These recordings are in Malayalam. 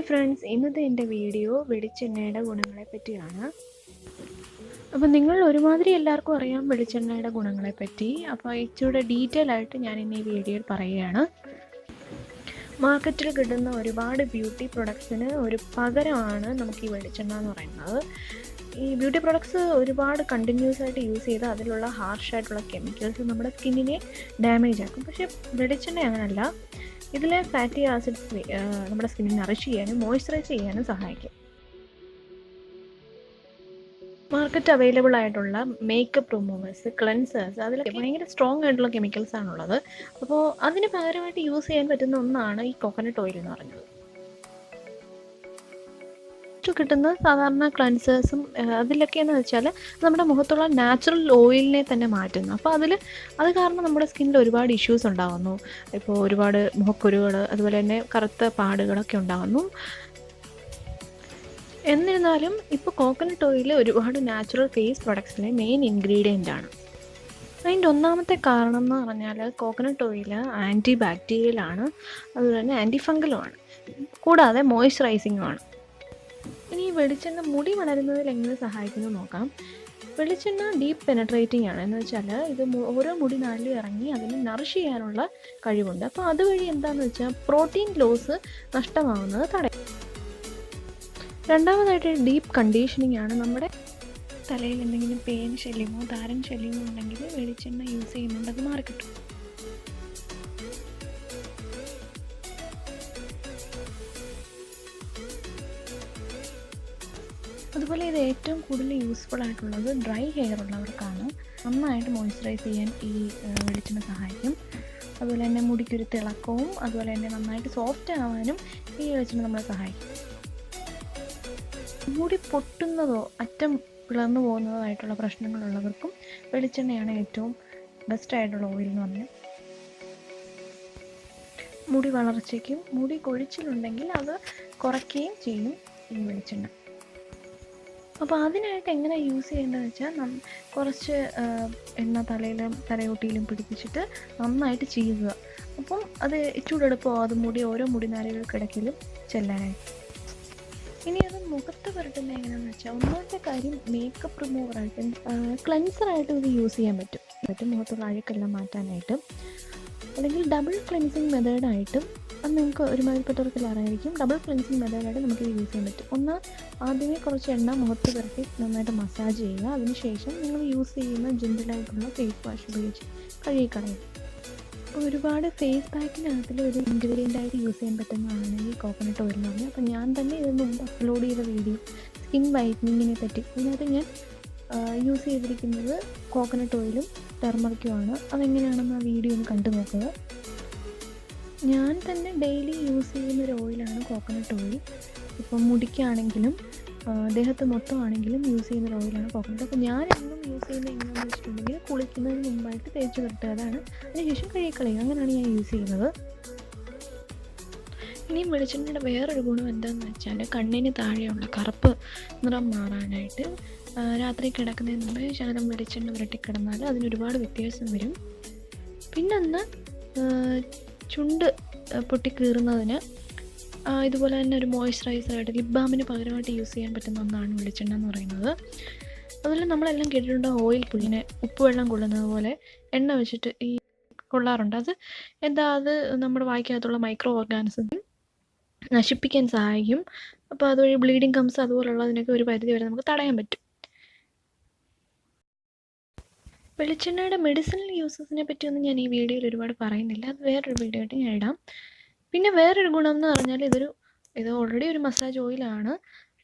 ഹായ് ഫ്രണ്ട്സ്, ഇന്നത്തെ എൻ്റെ വീഡിയോ വെളിച്ചെണ്ണയുടെ ഗുണങ്ങളെ പറ്റിയാണ്. അപ്പോൾ നിങ്ങൾ ഒരുമാതിരി എല്ലാവർക്കും അറിയാം വെളിച്ചെണ്ണയുടെ ഗുണങ്ങളെപ്പറ്റി. അപ്പോൾ ഇച്ചിരി ഡീറ്റെയിൽ ആയിട്ട് ഞാൻ ഇന്ന് ഈ വീഡിയോയിൽ പറയുകയാണ്. മാർക്കറ്റിൽ കിട്ടുന്ന ഒരുപാട് ബ്യൂട്ടി പ്രൊഡക്ട്സിന് ഒരു പകരമാണ് നമുക്ക് ഈ വെളിച്ചെണ്ണ എന്ന് പറയുന്നത്. ഈ ബ്യൂട്ടി പ്രൊഡക്ട്സ് ഒരുപാട് കണ്ടിന്യൂസ് ആയിട്ട് യൂസ് ചെയ്ത് അതിലുള്ള ഹാർഷായിട്ടുള്ള കെമിക്കൽസ് നമ്മുടെ സ്കിന്നിനെ ഡാമേജ് ആക്കും. പക്ഷേ വെളിച്ചെണ്ണ അങ്ങനെയല്ല. ഇതിലെ ഫാറ്റി ആസിഡ്സ് നമ്മുടെ സ്കിന്നിനെ നറിഷ് ചെയ്യാനും മോയ്സ്ചറൈസ് ചെയ്യാനും സഹായിക്കും. മാർക്കറ്റ് അവൈലബിൾ ആയിട്ടുള്ള മേക്കപ്പ് റിമൂവേഴ്സ്, ക്ലെൻസേഴ്സ്, അതിലൊക്കെ ഭയങ്കര സ്ട്രോങ് ആയിട്ടുള്ള കെമിക്കൽസ് ആണുള്ളത്. അപ്പോൾ അതിന് പകരമായിട്ട് യൂസ് ചെയ്യാൻ പറ്റുന്ന ഒന്നാണ് ഈ കോക്കനട്ട് ഓയിൽ എന്ന് പറയുന്നത്. കിട്ടുന്ന സാധാരണ ക്ലെൻസേഴ്സും അതിലൊക്കെയെന്ന് വെച്ചാൽ നമ്മുടെ മുഖത്തുള്ള നാച്ചുറൽ ഓയിലിനെ തന്നെ മാറ്റുന്നു. അപ്പോൾ അത് കാരണം നമ്മുടെ സ്കിന്നിൽ ഒരുപാട് ഇഷ്യൂസ് ഉണ്ടാകുന്നു. ഇപ്പോൾ ഒരുപാട് മുഖക്കുരുകൾ, അതുപോലെ തന്നെ കറുത്ത പാടുകളൊക്കെ ഉണ്ടാകുന്നു. എന്നിരുന്നാലും ഇപ്പോൾ കോക്കനട്ട് ഓയിൽ ഒരുപാട് നാച്ചുറൽ ഫേസ് പ്രൊഡക്ട്സിലെ മെയിൻ ഇൻഗ്രീഡിയൻ്റ് ആണ്. അതിൻ്റെ ഒന്നാമത്തെ കാരണം എന്ന് പറഞ്ഞാൽ കോക്കനട്ട് ഓയിൽ ആൻറ്റി ബാക്ടീരിയലാണ്, അതുപോലെ തന്നെ ആൻറ്റി ഫംഗലുമാണ്, കൂടാതെ മോയ്സ്ചറൈസിങ്ങുമാണ്. ഇനി വെളിച്ചെണ്ണ മുടി വളരുന്നതിൽ എങ്ങനെ സഹായിക്കുന്നു നോക്കാം. വെളിച്ചെണ്ണ ഡീപ്പ് പെനട്രേറ്റിംഗ് ആണ്. എന്ന് വെച്ചാൽ ഇത് ഓരോ മുടി നാളിലും ഇറങ്ങി അതിനെ നറിഷ് ചെയ്യാനുള്ള കഴിവുണ്ട്. അപ്പോൾ അതുവഴി എന്താണെന്ന് വെച്ചാൽ പ്രോട്ടീൻ ലോസ് നഷ്ടമാവുന്നത് തടയും. രണ്ടാമതായിട്ട് ഡീപ്പ് കണ്ടീഷനിങ് ആണ്. നമ്മുടെ തലയിൽ എന്തെങ്കിലും പേൻ ശല്യമോ താരൻ ശല്യമോ ഉണ്ടെങ്കിൽ വെളിച്ചെണ്ണ യൂസ് ചെയ്യുന്നുണ്ട് അത് മാറിക്കിട്ടും. അതുപോലെ ഇത് ഏറ്റവും കൂടുതൽ യൂസ്ഫുൾ ആയിട്ടുള്ളത് ഡ്രൈ ഹെയർ ഉള്ളവർക്കാണ്. നന്നായിട്ട് മോയ്സ്ചറൈസ് ചെയ്യാൻ ഈ വെളിച്ചെണ്ണ സഹായിക്കും. അതുപോലെ തന്നെ മുടിക്കൊരു തിളക്കവും അതുപോലെ തന്നെ നന്നായിട്ട് സോഫ്റ്റ് ആവാനും ഈ വെളിച്ചെണ്ണ നമ്മളെ സഹായിക്കും. മുടി പൊട്ടുന്നതോ അറ്റം പിളർന്നു പോകുന്നതോ ആയിട്ടുള്ള പ്രശ്നങ്ങളുള്ളവർക്കും വെളിച്ചെണ്ണയാണ് ഏറ്റവും ബെസ്റ്റായിട്ടുള്ള ഓയിൽ എന്ന് പറഞ്ഞാൽ. മുടി വളർച്ചയ്ക്കും മുടി കൊഴിച്ചിലുണ്ടെങ്കിൽ അത് കുറയ്ക്കുകയും ചെയ്യും ഈ വെളിച്ചെണ്ണ. അപ്പോൾ അതിനായിട്ട് എങ്ങനെ യൂസ് ചെയ്യേണ്ടതെന്ന് വെച്ചാൽ കുറച്ച് എണ്ണ തലയോട്ടിയിലും പിടിപ്പിച്ചിട്ട് നന്നായിട്ട് ചെയ്യുക. അപ്പം അത് ചൂടെടുപ്പോ അത് ഓരോ മുടിനാരുകൾക്കിടയ്ക്കിലും ചെല്ലാനായിട്ട്. ഇനി അത് മുഖത്ത് പുരട്ടുന്നത് എങ്ങനെയാണെന്ന് വെച്ചാൽ ഒന്നാമത്തെ കാര്യം മേക്കപ്പ് റിമൂവറായിട്ട് ക്ലെൻസറായിട്ട് ഇത് യൂസ് ചെയ്യാൻ പറ്റും മുഖത്തുള്ള അഴുക്കെല്ലാം മാറ്റാനായിട്ട്. അല്ലെങ്കിൽ ഡബിൾ ക്ലെൻസിങ് മെത്തേഡായിട്ടും അത് നിങ്ങൾക്ക് ഒരുമാതിരിപ്പെട്ടവർക്കെല്ലാം അറിയായിരിക്കും. ഡബിൾ ക്ലെൻസിങ് മെത്തേഡായിട്ട് നമുക്കിത് യൂസ് ചെയ്യാൻ പറ്റും. ആദ്യമേ കുറച്ച് എണ്ണ മുഖത്ത് പുരട്ടി നന്നായിട്ട് മസാജ് ചെയ്യുക. അതിനുശേഷം നിങ്ങൾ യൂസ് ചെയ്യുന്ന ജെന്റിലായിട്ടുള്ള ഫേസ് വാഷ് ഉപയോഗിച്ച് കഴുകിക്കളയുക. ഒരുപാട് ഫേസ് പാക്കിനകത്തിൽ ഒരു ഇൻഗ്രീഡിയൻ്റായിട്ട് യൂസ് ചെയ്യാൻ പറ്റുന്നതാണ് ഈ കോക്കനട്ട് ഓയിൽ എന്ന് പറഞ്ഞാൽ. അപ്പോൾ ഞാൻ തന്നെ ഇതിന് മുമ്പ് അപ്ലോഡ് ചെയ്ത വീഡിയോ സ്കിൻ വൈറ്റനിങ്ങിനെ പറ്റി, അതിനകത്ത് ഞാൻ യൂസ് ചെയ്തിരിക്കുന്നത് കോക്കനട്ട് ഓയിലും ടെർമറിക്കുമാണ്. അതെങ്ങനെയാണെന്ന് ആ വീഡിയോ ഒന്ന് കണ്ടു നോക്കുക. ഞാൻ തന്നെ ഡെയിലി യൂസ് ചെയ്യുന്നൊരു ഓയിലാണ് കോക്കനട്ട് ഓയിൽ. ഇപ്പം മുടിക്കാണെങ്കിലും ദേഹത്ത് മൊത്തമാണെങ്കിലും യൂസ് ചെയ്യുന്നൊരു ഓയിലാണ് കോക്കനട്ട്. അപ്പോൾ ഞാൻ എന്നും യൂസ് ചെയ്യുന്നത് എങ്ങനെയാണെന്ന് വെച്ചിട്ടുണ്ടെങ്കിൽ കുളിക്കുന്നതിന് മുമ്പായിട്ട് തേച്ച് പുരട്ടുക, അതാണ്. അതിനുശേഷം കഴുകിക്കളയുക, അങ്ങനെയാണ് ഞാൻ യൂസ് ചെയ്യുന്നത്. ഇനി വെളിച്ചെണ്ണയുടെ വേറൊരു ഗുണം എന്താണെന്ന് വെച്ചാൽ കണ്ണിന് താഴെയുള്ള കറുപ്പ് നിറം മാറാനായിട്ട് രാത്രി കിടക്കുന്നതിന് മുമ്പ് ശകലം വെളിച്ചെണ്ണ പുരട്ടിക്കിടന്നാൽ അതിനൊരുപാട് വ്യത്യാസം വരും. പിന്നൊന്ന് ചുണ്ട് പൊട്ടിക്കീറുന്നതിന് ഇതുപോലെ തന്നെ ഒരു മോയ്സ്ചറൈസറായിട്ട് ലിപ് ബാമിന് പകരമായിട്ട് യൂസ് ചെയ്യാൻ പറ്റുന്ന ഒന്നാണ് വെളിച്ചെണ്ണ എന്ന് പറയുന്നത്. അതുപോലെ നമ്മളെല്ലാം കേട്ടിട്ടുണ്ട് ഓയിൽ പുള്ളിനെ ഉപ്പുവെള്ളം കൊള്ളുന്നത് പോലെ എണ്ണ വെച്ചിട്ട് ഈ കൊള്ളാറുണ്ട്. അത് നമ്മുടെ വായ്ക്കകത്തുള്ള മൈക്രോ ഓർഗാനിസം നശിപ്പിക്കാൻ സഹായിക്കും. അപ്പോൾ അതുവഴി ബ്ലീഡിങ് കംസ് അതുപോലുള്ളതിനൊക്കെ ഒരു പരിധി വരെ നമുക്ക് തടയാൻ പറ്റും. വെളിച്ചെണ്ണയുടെ മെഡിസിനൽ യൂസസിനെ പറ്റിയൊന്നും ഞാൻ ഈ വീഡിയോയിൽ ഒരുപാട് പറയുന്നില്ല. അത് വേറൊരു വീഡിയോ ആയിട്ട് ഞാൻ ഇടാം. പിന്നെ വേറൊരു ഗുണം എന്ന് പറഞ്ഞാൽ ഇത് ഓൾറെഡി ഒരു മസാജ് ഓയിലാണ്.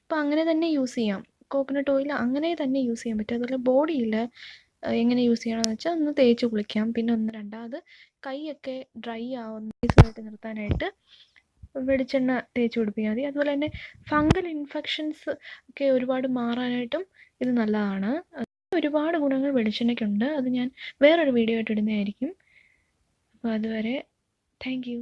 അപ്പോൾ അങ്ങനെ തന്നെ യൂസ് ചെയ്യാം. കോക്കനട്ട് ഓയിൽ അങ്ങനെ തന്നെ യൂസ് ചെയ്യാൻ പറ്റും. അതുപോലെ ബോഡിയിൽ എങ്ങനെ യൂസ് ചെയ്യണമെന്ന് വെച്ചാൽ ഒന്ന് തേച്ച് കുളിക്കാം. പിന്നെ രണ്ടാമത് കൈയൊക്കെ ഡ്രൈ ആവുന്നതായിട്ട് നിർത്താനായിട്ട് വെളിച്ചെണ്ണ തേച്ച് പിടിപ്പിക്കാൻ മതി. അതുപോലെ തന്നെ ഫംഗൽ ഇൻഫെക്ഷൻസ് ഒക്കെ ഒരുപാട് മാറാനായിട്ടും ഇത് നല്ലതാണ്. ഒരുപാട് ഗുണങ്ങൾ വെളിച്ചെണ്ണയ്ക്കുണ്ട്. അത് ഞാൻ വേറൊരു വീഡിയോ ആയിട്ട് ഇടുന്നതായിരിക്കും. അപ്പോൾ അതുവരെ താങ്ക് യു.